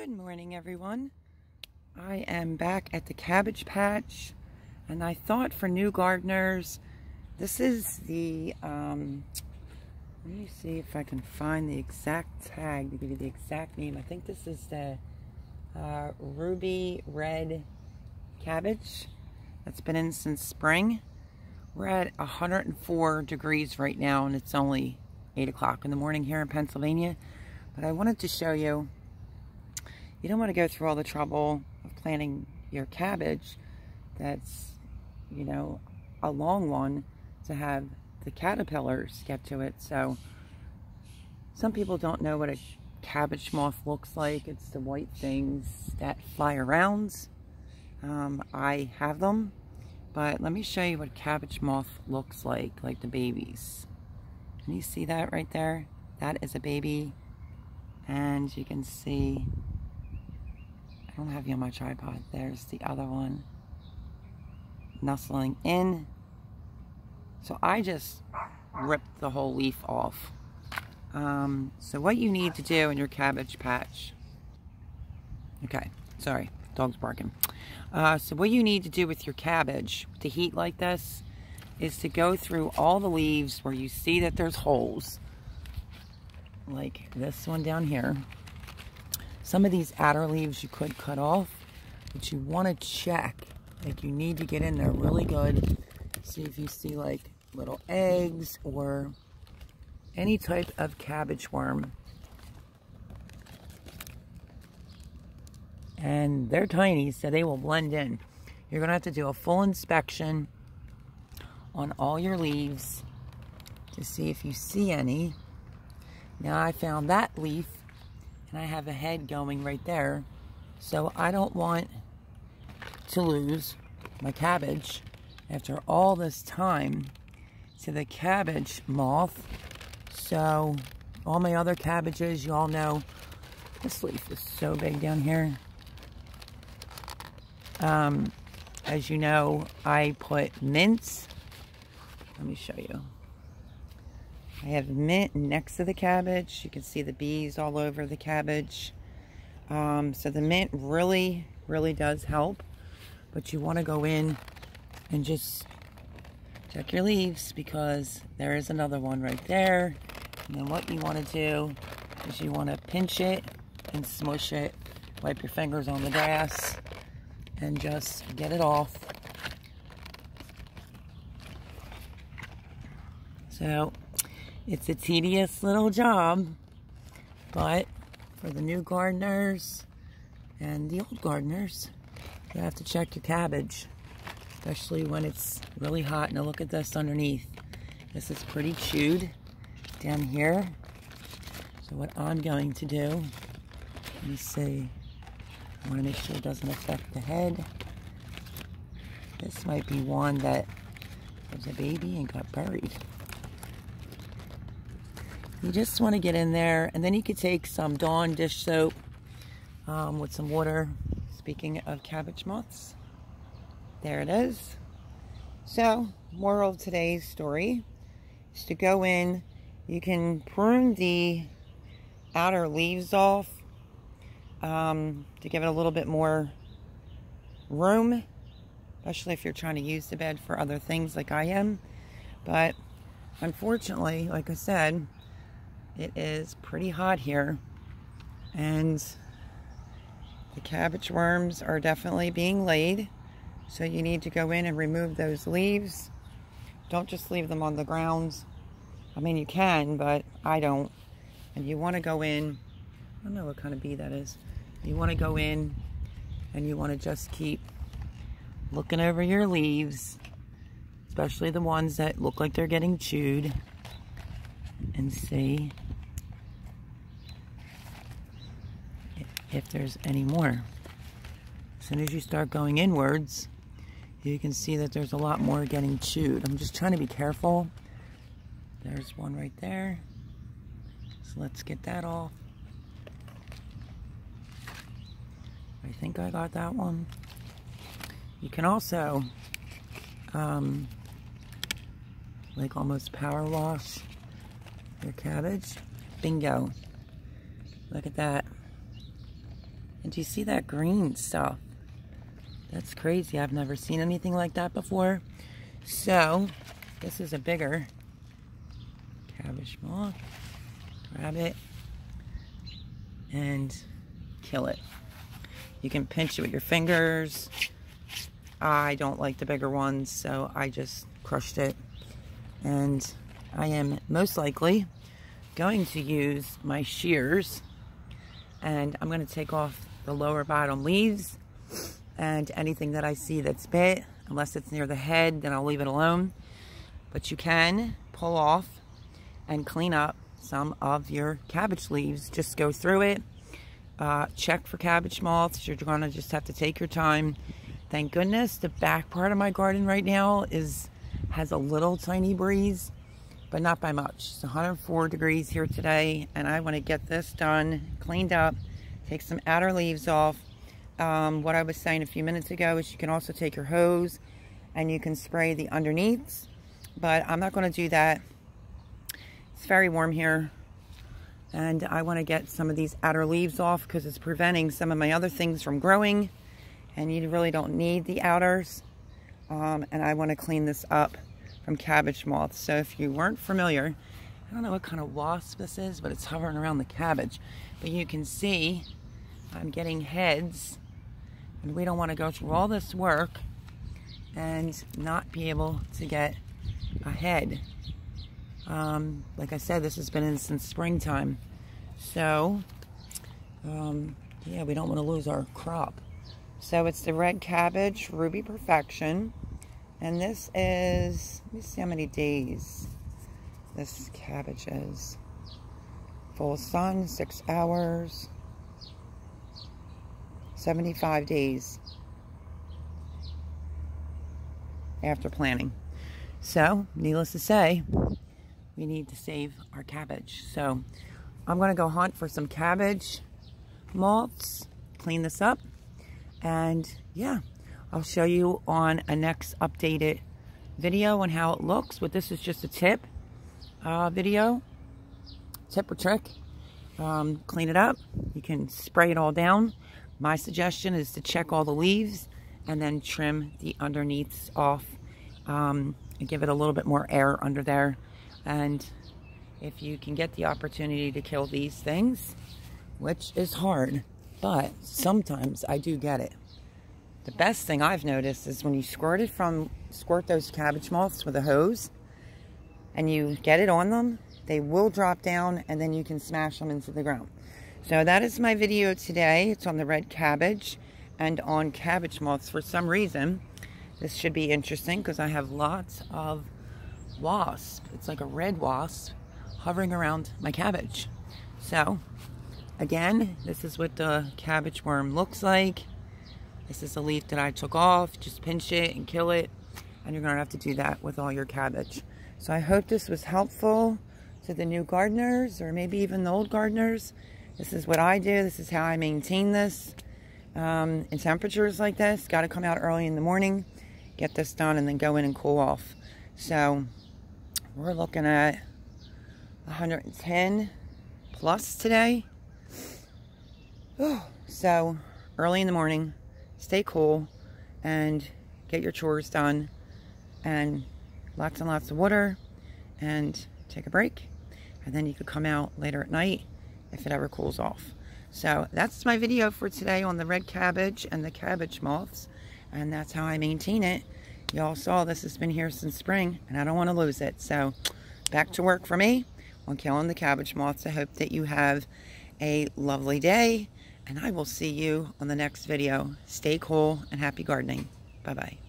Good morning, everyone. I am back at the cabbage patch, and I thought for new gardeners, this is the, let me see if I can find the exact tag to give you the exact name. I think this is the Ruby red cabbage that's been in since spring. We're at 104 degrees right now, and it's only 8 o'clock in the morning here in Pennsylvania. But I wanted to show you, you don't want to go through all the trouble of planting your cabbage that's, you know, a long one, to have the caterpillars get to it. So some people don't know what a cabbage moth looks like. It's the white things that fly around. I have them, but let me show you what cabbage moth looks like the babies. Can you see that right there? That is a baby, and you can see, I don't have you on my tripod, there's the other one nestling in. So I just ripped the whole leaf off. So what you need to do in your cabbage patch, okay, sorry, dog's barking. So what you need to do with your cabbage with the heat like this is to go through all the leaves where you see that there's holes, like this one down here. Some of these outer leaves you could cut off, but you want to check, like you need to get in there really good, see if you see like little eggs or any type of cabbage worm. And they're tiny, so they will blend in. You're going to have to do a full inspection on all your leaves to see if you see any. Now I found that leaf, and I have a head going right there, so I don't want to lose my cabbage after all this time to the cabbage moth. So all my other cabbages, you all know, this leaf is so big down here. As you know, I put mints. Let me show you. I have mint next to the cabbage. You can see the bees all over the cabbage. So the mint really, really does help. But you want to go in and just check your leaves, because there is another one right there. And then what you want to do is you want to pinch it and smush it. Wipe your fingers on the grass and just get it off. So it's a tedious little job, but for the new gardeners and the old gardeners, you have to check your cabbage, especially when it's really hot. Now look at this underneath. This is pretty chewed down here. So what I'm going to do, let me see, I want to make sure it doesn't affect the head. This might be one that was a baby and got buried. You just want to get in there, and then you could take some Dawn dish soap with some water. Speaking of cabbage moths, there it is. So, moral of today's story is to go in. You can prune the outer leaves off to give it a little bit more room, especially if you're trying to use the bed for other things like I am. But unfortunately, like I said, it is pretty hot here, and the cabbage worms are definitely being laid. So you need to go in and remove those leaves. Don't just leave them on the ground. I mean, you can, but I don't. And you want to go in, I don't know what kind of bee that is. You want to go in and you want to just keep looking over your leaves, especially the ones that look like they're getting chewed, and see if there's any more. As soon as you start going inwards, you can see that there's a lot more getting chewed. I'm just trying to be careful. There's one right there. So let's get that off. I think I got that one. You can also like almost power wash your cabbage. Bingo. Look at that. And do you see that green stuff? That's crazy. I've never seen anything like that before. So, this is a bigger cabbage moth. Grab it and kill it. You can pinch it with your fingers. I don't like the bigger ones, so I just crushed it. And I am most likely going to use my shears, and I'm going to take off the lower bottom leaves and anything that I see that's bit. Unless it's near the head, then I'll leave it alone. But you can pull off and clean up some of your cabbage leaves. Just go through it. Check for cabbage moths. You're going to just have to take your time. Thank goodness the back part of my garden right now has a little tiny breeze, but not by much. It's 104 degrees here today, and I want to get this done, cleaned up, take some outer leaves off. What I was saying a few minutes ago is you can also take your hose and you can spray the underneaths, but I'm not going to do that. It's very warm here, and I want to get some of these outer leaves off because it's preventing some of my other things from growing, and you really don't need the outers. And I want to clean this up from cabbage moths. So if you weren't familiar, I don't know what kind of wasp this is, but it's hovering around the cabbage. But you can see I'm getting heads, and we don't want to go through all this work and not be able to get a head. Like I said, this has been in since springtime. So, yeah, we don't want to lose our crop. So it's the red cabbage, Ruby Perfection. And this is, let me see how many days this cabbage is. Full sun, 6 hours, 75 days after planting. So, needless to say, we need to save our cabbage. So, I'm going to go hunt for some cabbage moths, clean this up, and yeah, I'll show you on a next updated video on how it looks. But this is just a tip video, tip or trick. Clean it up. You can spray it all down. My suggestion is to check all the leaves and then trim the underneaths off and give it a little bit more air under there. And if you can get the opportunity to kill these things, which is hard, but sometimes I do get it. The best thing I've noticed is when you squirt those cabbage moths with a hose and you get it on them, they will drop down and then you can smash them into the ground. So that is my video today. It's on the red cabbage and on cabbage moths. For some reason, this should be interesting because I have lots of wasp. It's like a red wasp hovering around my cabbage. So again, this is what the cabbage worm looks like. This is a leaf that I took off. Just pinch it and kill it, and you're gonna have to do that with all your cabbage. So I hope this was helpful to the new gardeners, or maybe even the old gardeners. This is what I do. This is how I maintain this in temperatures like this. Got to come out early in the morning, get this done, and then go in and cool off. So we're looking at 110 plus today. So early in the morning, stay cool and get your chores done, and lots of water, and take a break, and then you could come out later at night if it ever cools off. So that's my video for today on the red cabbage and the cabbage moths, and that's how I maintain it. Y'all saw this has been here since spring, and I don't want to lose it. So back to work for me on killing the cabbage moths. I hope that you have a lovely day, and I will see you on the next video. Stay cool and happy gardening. Bye-bye.